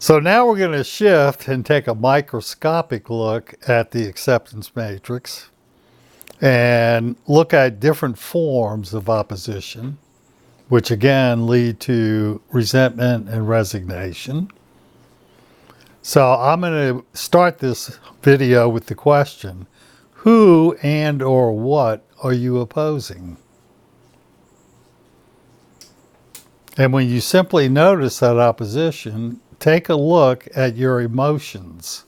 So now we're going to shift and take a microscopic look at the acceptance matrix and look at different forms of opposition, which again lead to resentment and resignation. So I'm going to start this video with the question, who and or what are you opposing? And when you simply notice that opposition, take a look at your emotions.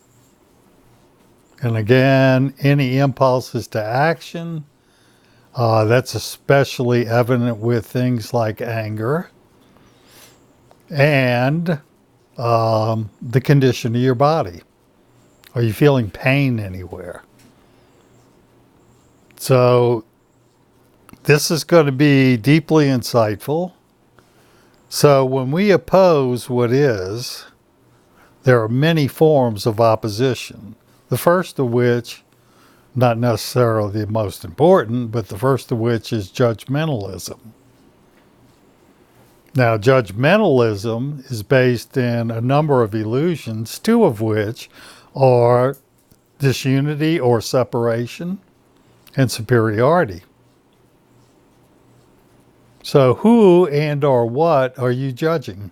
And again, any impulses to action, that's especially evident with things like anger and the condition of your body. Are you feeling pain anywhere? So this is going to be deeply insightful. So when we oppose what is, there are many forms of opposition. The first of which, not necessarily the most important, but the first of which is judgmentalism. Now, judgmentalism is based in a number of illusions, two of which are disunity or separation and superiority. So who and or what are you judging?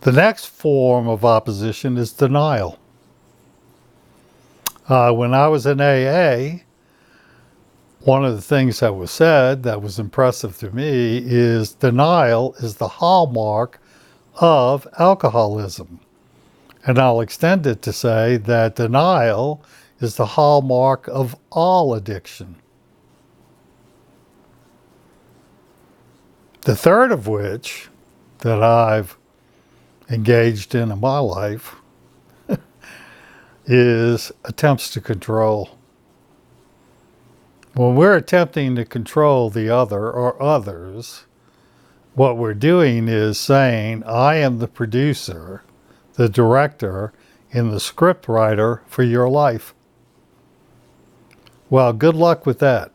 The next form of opposition is denial. When I was in AA, one of the things that was said that was impressive to me is denial is the hallmark of alcoholism. And I'll extend it to say that denial is the hallmark of all addiction. The third of which that I've engaged in my life is attempts to control. When we're attempting to control the other or others, what we're doing is saying, I am the producer, the director, and the script writer for your life. Well, good luck with that.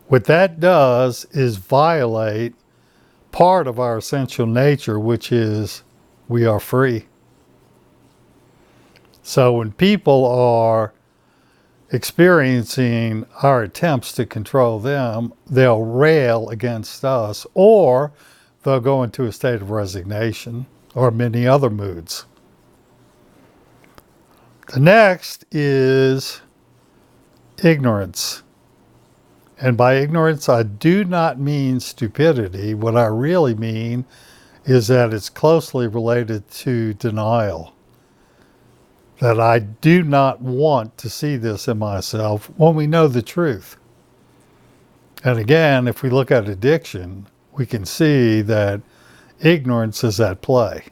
What that does is violate part of our essential nature, which is we are free. So when people are experiencing our attempts to control them, they'll rail against us, or they'll go into a state of resignation or many other moods. The next is ignorance. And by ignorance, I do not mean stupidity. What I really mean is that it's closely related to denial. That I do not want to see this in myself when we know the truth. And again, if we look at addiction, we can see that ignorance is at play.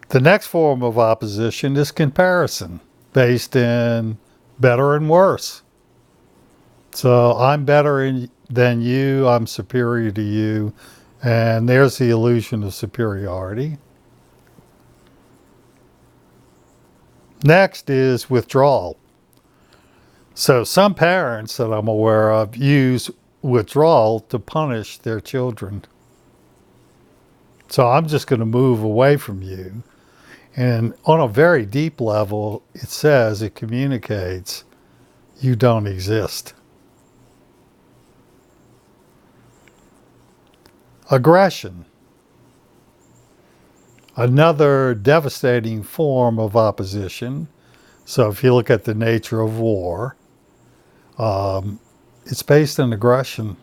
The next form of opposition is comparison, based in better and worse. So I'm better than you, I'm superior to you, and there's the illusion of superiority. Next is withdrawal. So some parents that I'm aware of use withdrawal to punish their children. So I'm just going to move away from you. And on a very deep level, it communicates, you don't exist. Aggression. Another devastating form of opposition. So if you look at the nature of war, it's based in aggression.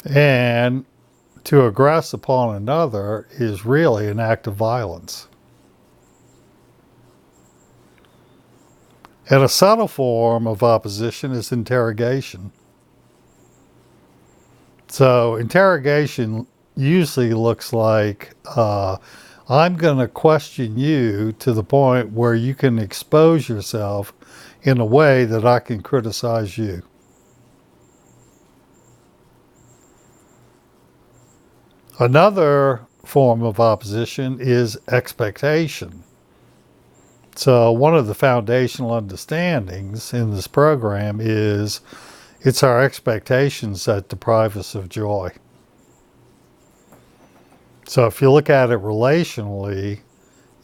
And to aggress upon another is really an act of violence. And a subtle form of opposition is interrogation. So interrogation usually looks like, I'm going to question you to the point where you can expose yourself in a way that I can criticize you. Another form of opposition is expectation. So one of the foundational understandings in this program is it's our expectations that deprive us of joy. So if you look at it relationally,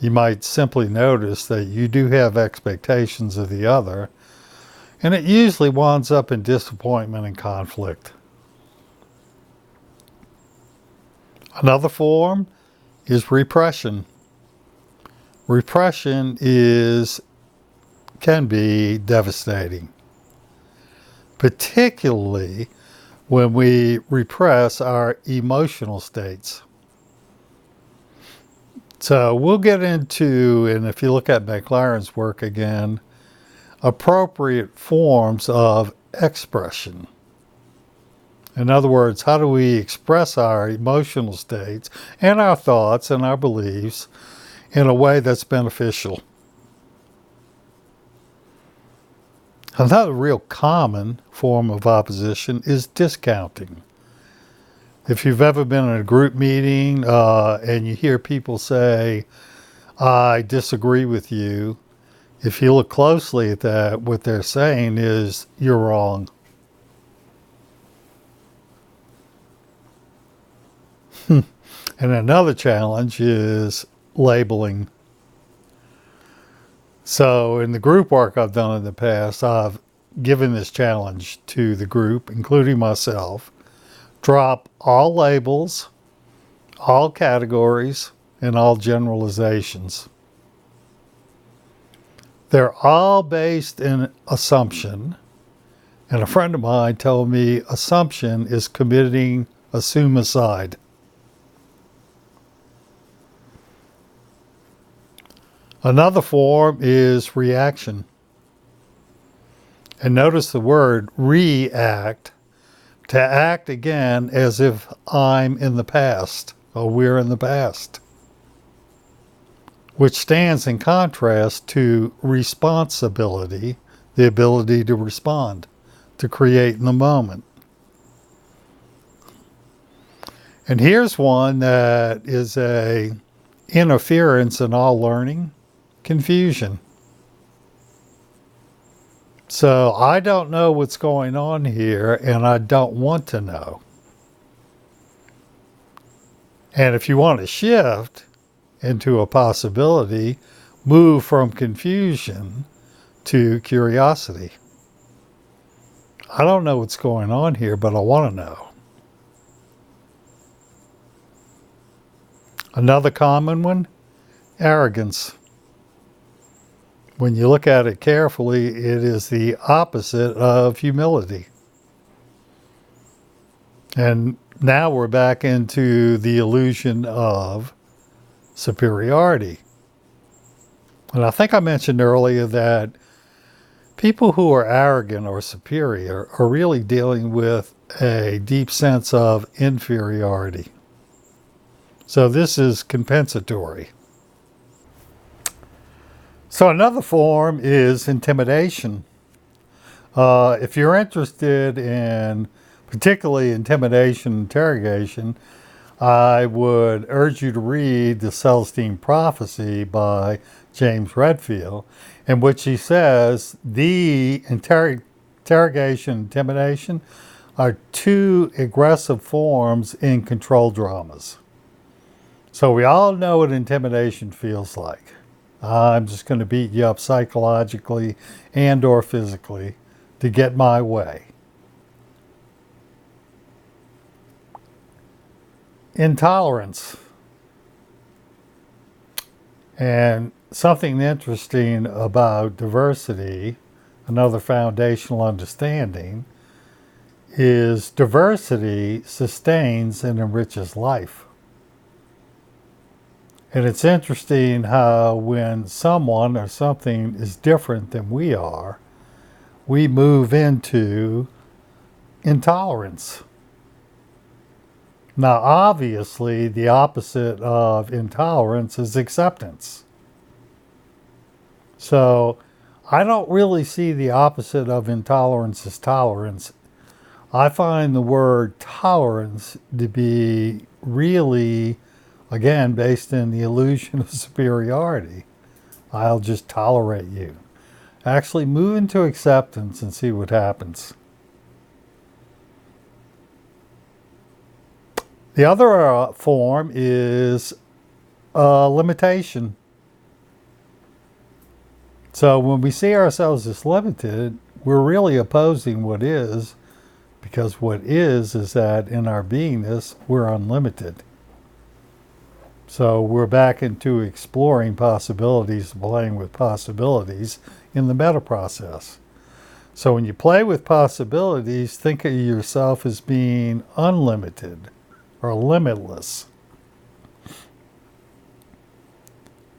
you might simply notice that you do have expectations of the other, and it usually winds up in disappointment and conflict. Another form is repression. Repression can be devastating, particularly when we repress our emotional states. So we'll get into, and if you look at Maclaren's work again, appropriate forms of expression. In other words, how do we express our emotional states and our thoughts and our beliefs in a way that's beneficial? Another real common form of opposition is discounting. If you've ever been in a group meeting and you hear people say, I disagree with you, if you look closely at that, what they're saying is, you're wrong. And another challenge is labeling. So in the group work I've done in the past, I've given this challenge to the group, including myself. Drop all labels, all categories, and all generalizations. They're all based in assumption. And a friend of mine told me assumption is committing a suicide. Another form is reaction. And notice the word react, to act again as if I'm in the past or we're in the past, which stands in contrast to responsibility, the ability to respond, to create in the moment. And here's one that is a interference in all learning: confusion. So I don't know what's going on here, and I don't want to know. And if you want to shift into a possibility, move from confusion to curiosity. I don't know what's going on here, but I want to know. Another common one, arrogance. When you look at it carefully, it is the opposite of humility. And now we're back into the illusion of superiority. And I think I mentioned earlier that people who are arrogant or superior are really dealing with a deep sense of inferiority. So this is compensatory. So another form is intimidation. If you're interested in particularly intimidation interrogation, I would urge you to read The Celestine Prophecy by James Redfield, in which he says the interrogation and intimidation are two aggressive forms in control dramas. So we all know what intimidation feels like. I'm just going to beat you up psychologically and or physically to get my way. Intolerance. And something interesting about diversity, another foundational understanding, is diversity sustains and enriches life. And it's interesting how when someone or something is different than we are, we move into intolerance. Now, obviously, the opposite of intolerance is acceptance. So, I don't really see the opposite of intolerance as tolerance. I find the word tolerance to be really, again, based in the illusion of superiority. I'll just tolerate you. Actually move into acceptance and see what happens. The other form is limitation. So when we see ourselves as limited, we're really opposing what is, because what is that in our beingness, we're unlimited. So we're back into exploring possibilities, playing with possibilities in the meta process. So when you play with possibilities, think of yourself as being unlimited or limitless.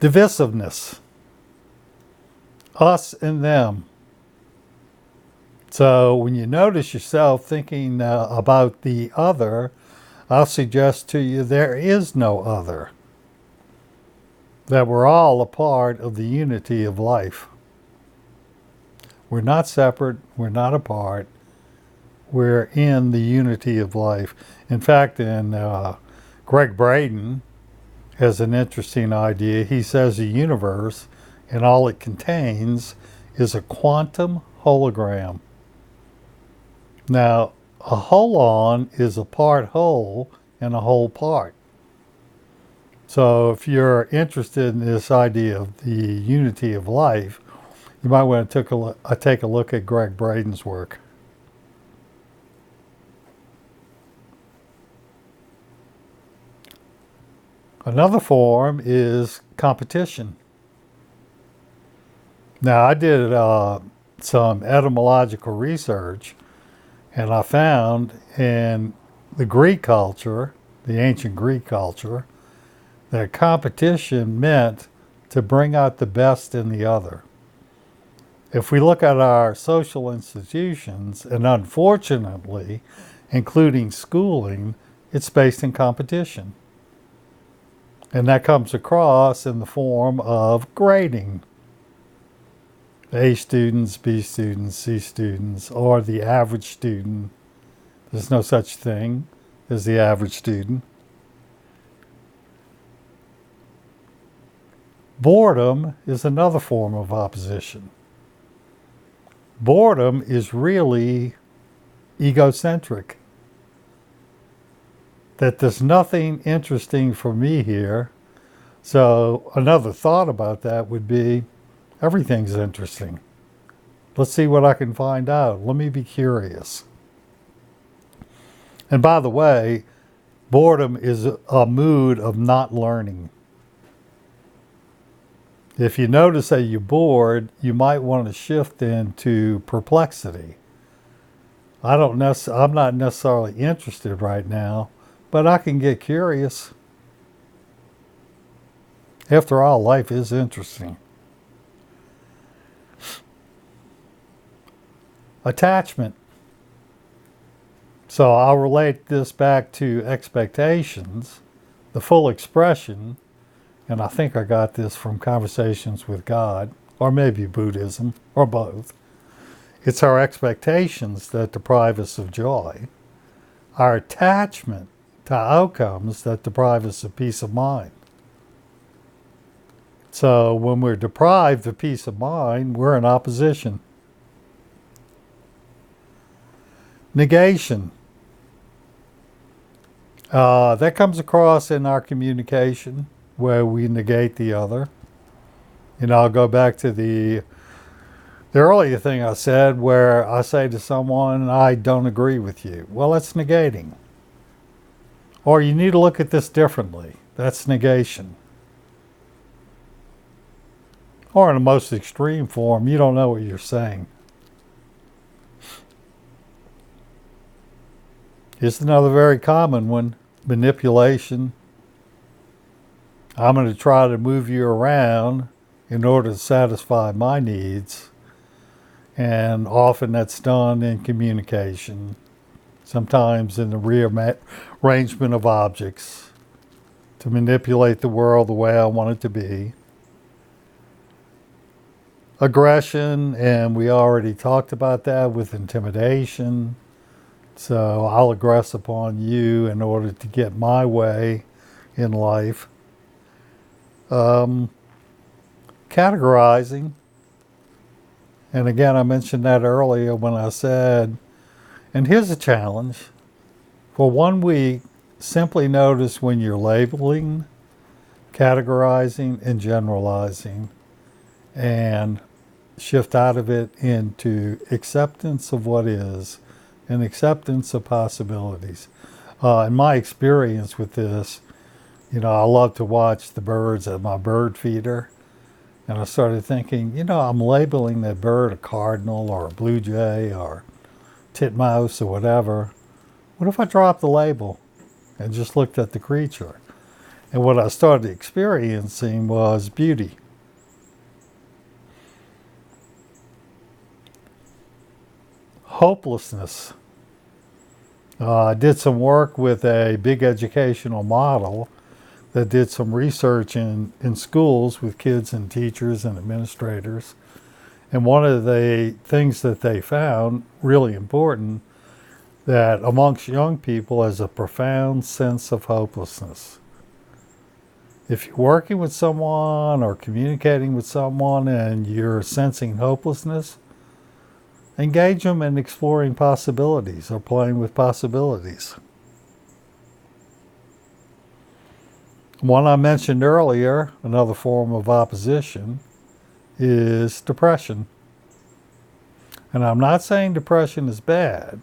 Divisiveness. Us and them. So when you notice yourself thinking about the other, I'll suggest to you there is no other. That we're all a part of the unity of life. We're not separate, we're not apart, we're in the unity of life. In fact, Greg Braden has an interesting idea. He says the universe and all it contains is a quantum hologram. Now, a holon is a part whole and a whole part. So if you're interested in this idea of the unity of life, you might want to take a look at Greg Braden's work. Another form is competition. Now, I did some etymological research, and I found in the Greek culture, the ancient Greek culture, that competition meant to bring out the best in the other. If we look at our social institutions, and unfortunately, including schooling, it's based in competition. And that comes across in the form of grading. A students, B students, C students, or the average student. There's no such thing as the average student. Boredom is another form of opposition. Boredom is really egocentric. That there's nothing interesting for me here. So another thought about that would be, everything's interesting. Let's see what I can find out. Let me be curious. And by the way, boredom is a mood of not learning. If you notice that you're bored, you might want to shift into perplexity. I'm not necessarily interested right now, but I can get curious. After all, life is interesting. Attachment. So I'll relate this back to expectations, the full expression, and I think I got this from Conversations with God, or maybe Buddhism, or both. It's our expectations that deprive us of joy, our attachment to outcomes that deprive us of peace of mind. So when we're deprived of peace of mind, we're in opposition. Negation. That comes across in our communication, where we negate the other. And I'll go back to the earlier thing I said, where I say to someone, I don't agree with you. Well, that's negating. Or you need to look at this differently. That's negation. Or in the most extreme form, you don't know what you're saying. Here's another very common one, manipulation. I'm going to try to move you around in order to satisfy my needs. And often that's done in communication, sometimes in the rearrangement of objects, to manipulate the world the way I want it to be. Aggression, and we already talked about that with intimidation. So I'll aggress upon you in order to get my way in life. categorizing, and again, I mentioned that earlier when I said, and here's a challenge. For 1 week, simply notice when you're labeling, categorizing, and generalizing, and shift out of it into acceptance of what is and acceptance of possibilities. In my experience with this, I love to watch the birds at my bird feeder. And I started thinking, I'm labeling that bird a cardinal or a blue jay or titmouse or whatever. What if I dropped the label and just looked at the creature? And what I started experiencing was beauty. Hopelessness. I did some work with a big educational model that did some research in schools with kids and teachers and administrators. And one of the things that they found really important, that amongst young people is a profound sense of hopelessness. If you're working with someone or communicating with someone and you're sensing hopelessness, engage them in exploring possibilities or playing with possibilities. One I mentioned earlier, another form of opposition, is depression. And I'm not saying depression is bad.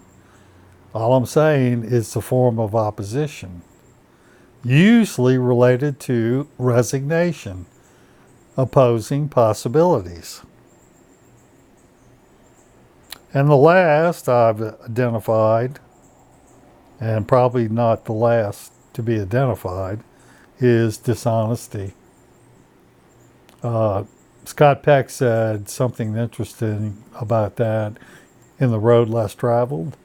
All I'm saying is it's a form of opposition, usually related to resignation, opposing possibilities. And the last I've identified, and probably not the last to be identified, is dishonesty. Scott Peck said something interesting about that in The Road Less Traveled.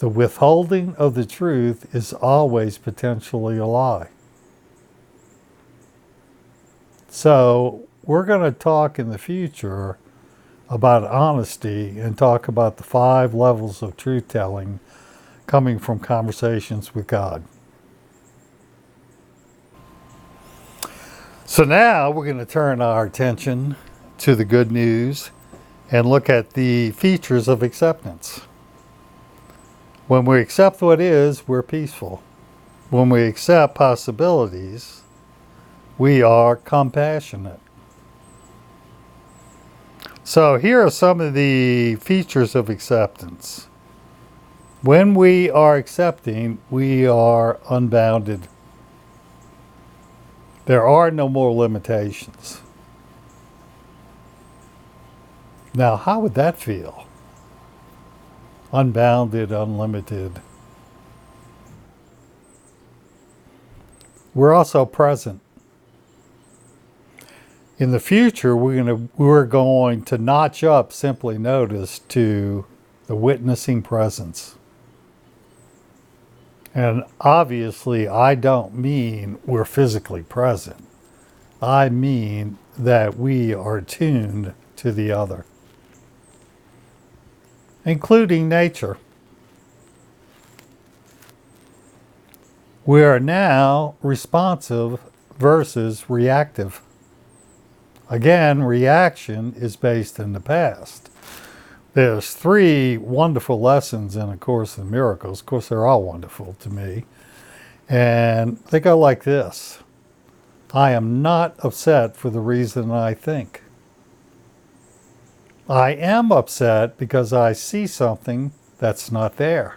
The withholding of the truth is always potentially a lie. So we're going to talk in the future about honesty and talk about the 5 levels of truth-telling coming from conversations with God. So now we're going to turn our attention to the good news and look at the features of acceptance. When we accept what is, we're peaceful. When we accept possibilities, we are compassionate. So here are some of the features of acceptance. When we are accepting, we are unbounded. There are no more limitations. Now, how would that feel? Unbounded, unlimited. We're also present. In the future, we're going to notch up simply notice to the witnessing presence. And obviously, I don't mean we're physically present. I mean that we are tuned to the other, including nature. We are now responsive versus reactive. Again, reaction is based in the past. There's 3 wonderful lessons in A Course in Miracles. Of course, they're all wonderful to me. And they go like this. I am not upset for the reason I think. I am upset because I see something that's not there.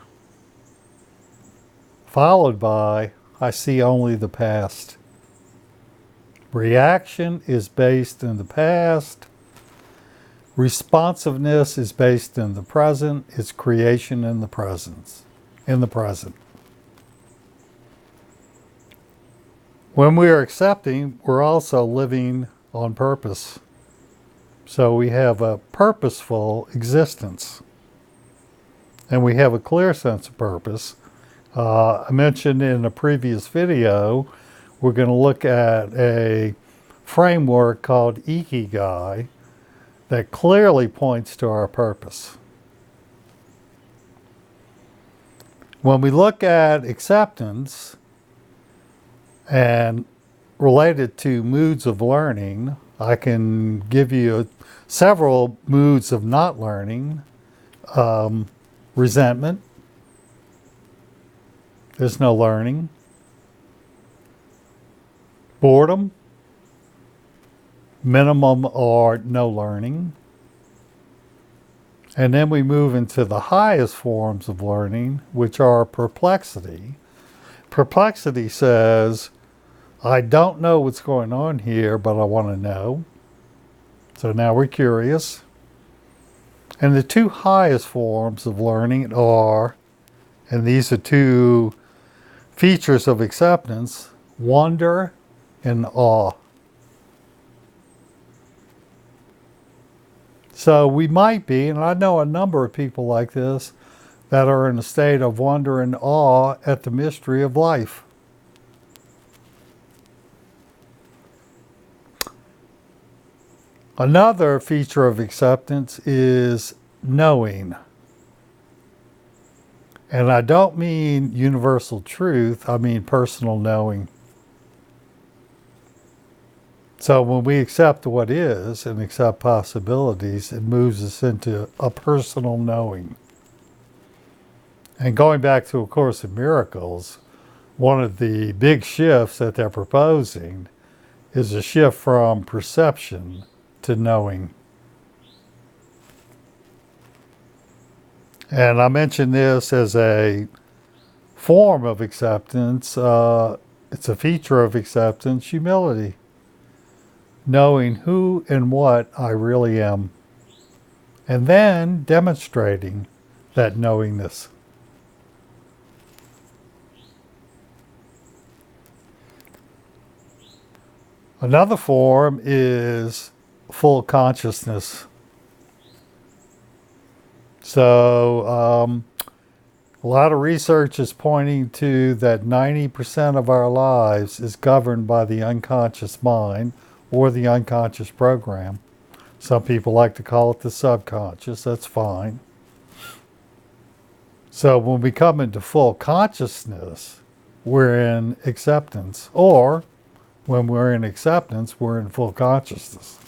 Followed by, I see only the past. Reaction is based in the past. Responsiveness is based in the present. It's creation in the present. When we are accepting, we're also living on purpose. So we have a purposeful existence. And we have a clear sense of purpose. I mentioned in a previous video, we're going to look at a framework called Ikigai that clearly points to our purpose. When we look at acceptance and related to moods of learning, I can give you several moods of not learning. Resentment, there's no learning. Boredom, minimum or no learning. And then we move into the highest forms of learning, which are perplexity. Perplexity says, I don't know what's going on here, but I want to know. So now we're curious. And the two highest forms of learning are, and these are two features of acceptance, wonder and awe. So we might be, and I know a number of people like this, that are in a state of wonder and awe at the mystery of life. Another feature of acceptance is knowing. And I don't mean universal truth, I mean personal knowing. So when we accept what is and accept possibilities, it moves us into a personal knowing. And going back to A Course in Miracles, one of the big shifts that they're proposing is a shift from perception to knowing. And I mentioned this as a form of acceptance. It's a feature of acceptance, humility. Knowing who and what I really am. And then demonstrating that knowingness. Another form is full consciousness. So a lot of research is pointing to that 90% of our lives is governed by the unconscious mind or the unconscious program. Some people like to call it the subconscious. That's fine. So when we come into full consciousness, we're in acceptance, or when we're in acceptance, we're in full consciousness.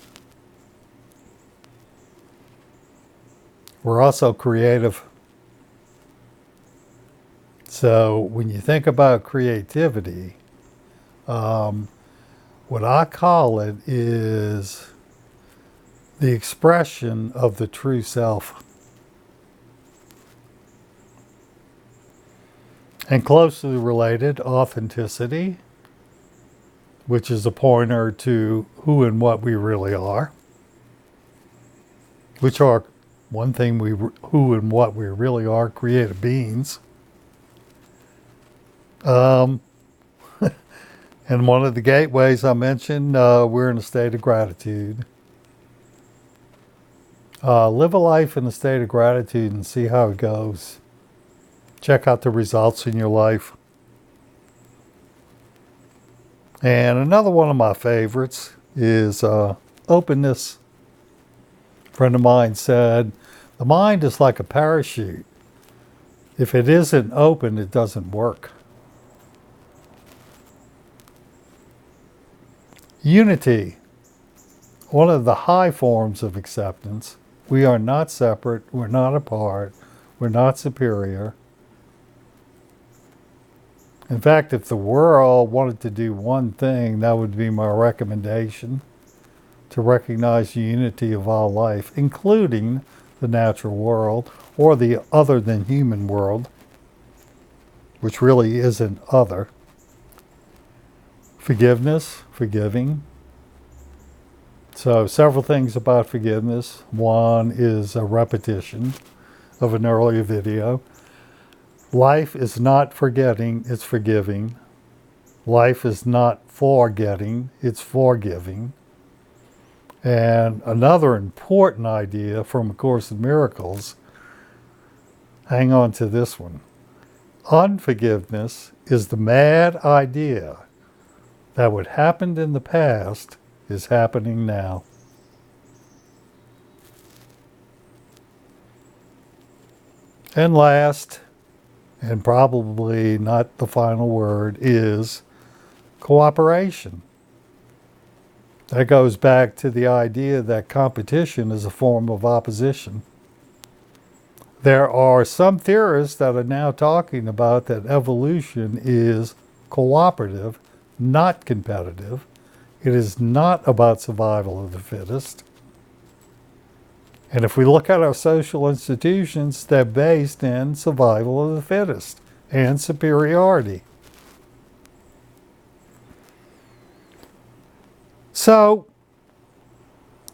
We're also creative. So when you think about creativity, what I call it is the expression of the true self. And closely related, authenticity, which is a pointer to who and what we really are, which are one thing who and what we really are, creative beings. And one of the gateways I mentioned, we're in a state of gratitude. Live a life in a state of gratitude and see how it goes. Check out the results in your life. And another one of my favorites is openness. A friend of mine said, the mind is like a parachute. If it isn't open, it doesn't work. Unity, one of the high forms of acceptance. We are not separate, we're not apart, we're not superior. In fact, if the world wanted to do one thing, that would be my recommendation, to recognize the unity of all life, including the natural world or the other than human world, which really isn't other. Forgiveness, forgiving. So several things about forgiveness. One is a repetition of an earlier video. Life is not forgetting, it's forgiving. Life is not forgetting, it's forgiving. And another important idea from A Course in Miracles, hang on to this one. Unforgiveness is the mad idea that what happened in the past is happening now. And last, and probably not the final word, is cooperation. That goes back to the idea that competition is a form of opposition. There are some theorists that are now talking about that evolution is cooperative, not competitive. It is not about survival of the fittest. And if we look at our social institutions, they're based in survival of the fittest and superiority. So,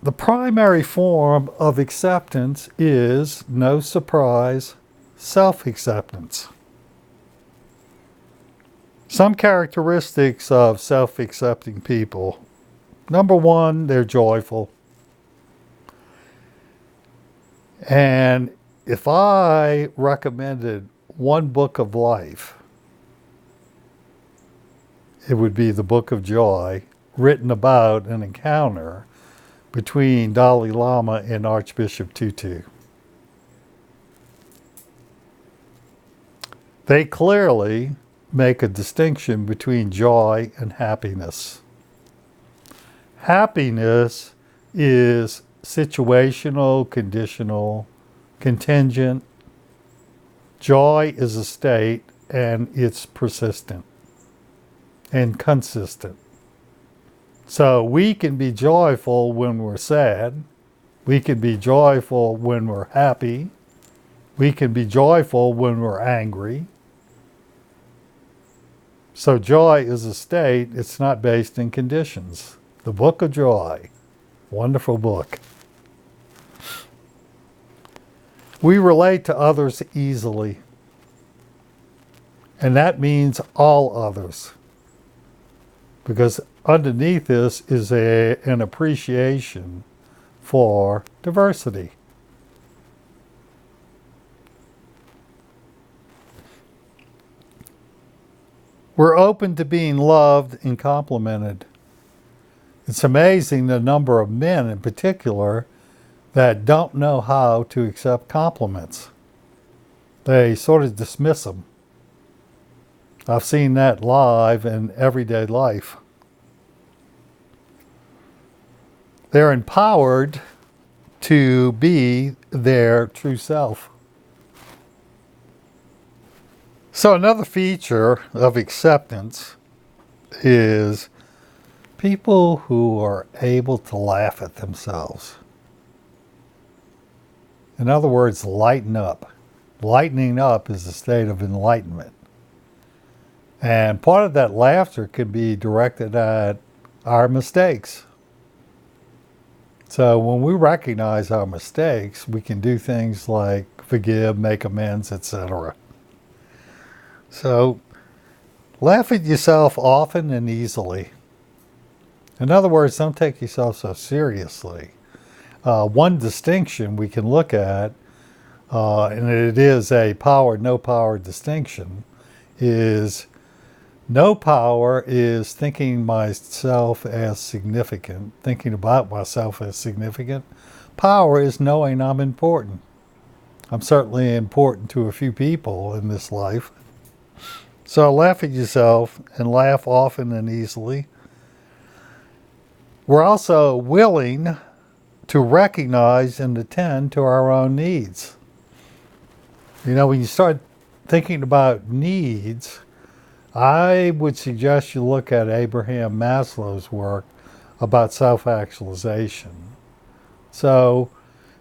the primary form of acceptance is, no surprise, self-acceptance. Some characteristics of self-accepting people. Number one, they're joyful. And if I recommended one book of life, it would be the Book of Joy, written about an encounter between Dalai Lama and Archbishop Tutu. They clearly make a distinction between joy and happiness. Happiness is situational, conditional, contingent. Joy is a state, and it's persistent and consistent. So we can be joyful when we're sad. We can be joyful when we're happy. We can be joyful when we're angry. So joy is a state. It's not based in conditions. The Book of Joy. Wonderful book. We relate to others easily. And that means all others. Because underneath this is an appreciation for diversity. We're open to being loved and complimented. It's amazing the number of men in particular that don't know how to accept compliments. They sort of dismiss them. I've seen that live in everyday life. They're empowered to be their true self. So another feature of acceptance is people who are able to laugh at themselves. In other words, lighten up. Lightening up is a state of enlightenment. And part of that laughter can be directed at our mistakes. So when we recognize our mistakes, we can do things like forgive, make amends, etc. So laugh at yourself often and easily. In other words, don't take yourself so seriously. One distinction we can look at, and it is a power, no power distinction, is no power is thinking myself as significant, thinking about myself as significant. Power is knowing I'm important. I'm certainly important to a few people in this life. So laugh at yourself and laugh often and easily. We're also willing to recognize and attend to our own needs. You know, when you start thinking about needs, I would suggest you look at Abraham Maslow's work about self-actualization. So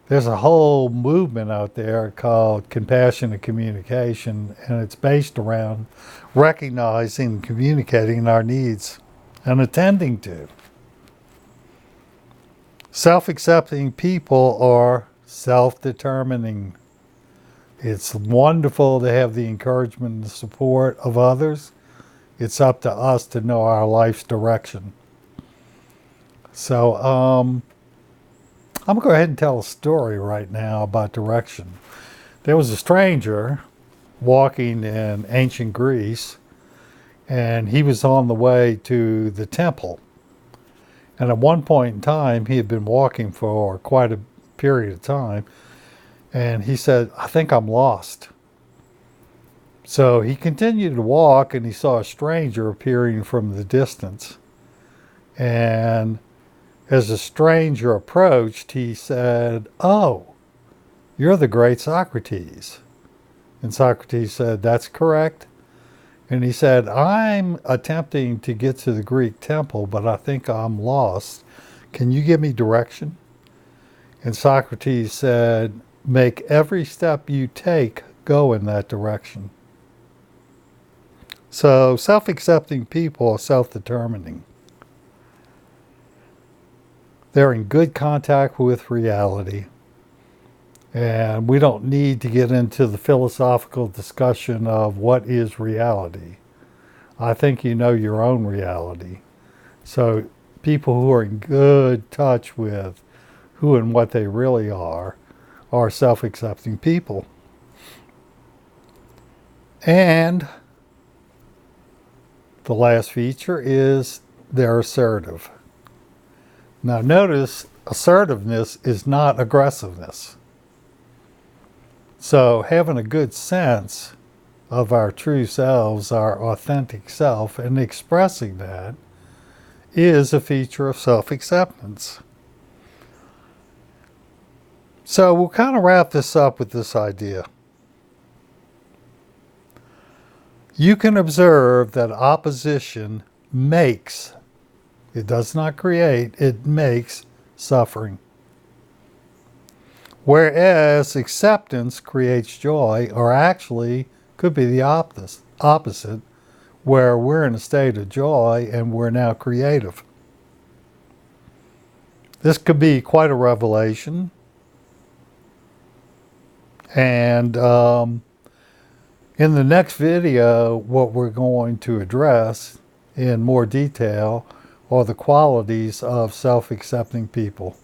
there's a whole movement out there called compassionate communication, and it's based around recognizing and communicating our needs and attending to. Self-accepting people are self-determining. It's wonderful to have the encouragement and the support of others. It's up to us to know our life's direction. So I'm going to go ahead and tell a story right now about direction. There was a stranger walking in ancient Greece, and he was on the way to the temple. And at one point in time, he had been walking for quite a period of time, and he said, I think I'm lost. So he continued to walk, and he saw a stranger appearing from the distance. And As a stranger approached, he said, "Oh, you're the great Socrates." And Socrates said, "That's correct." And he said, "I'm attempting to get to the Greek temple, but I think I'm lost. Can you give me direction?" And Socrates said, "Make every step you take go in that direction." So self-accepting people are self-determining. They're in good contact with reality. And we don't need to get into the philosophical discussion of what is reality. I think you know your own reality. So people who are in good touch with who and what they really are self-accepting people. And the last feature is they're assertive. Now notice assertiveness is not aggressiveness. So having a good sense of our true selves, our authentic self, and expressing that is a feature of self-acceptance. So we'll kind of wrap this up with this idea. You can observe that opposition makes, it does not create, it makes suffering. Whereas acceptance creates joy, or actually could be the opposite, where we're in a state of joy and we're now creative. This could be quite a revelation. And in the next video, what we're going to address in more detail are the qualities of self-accepting people.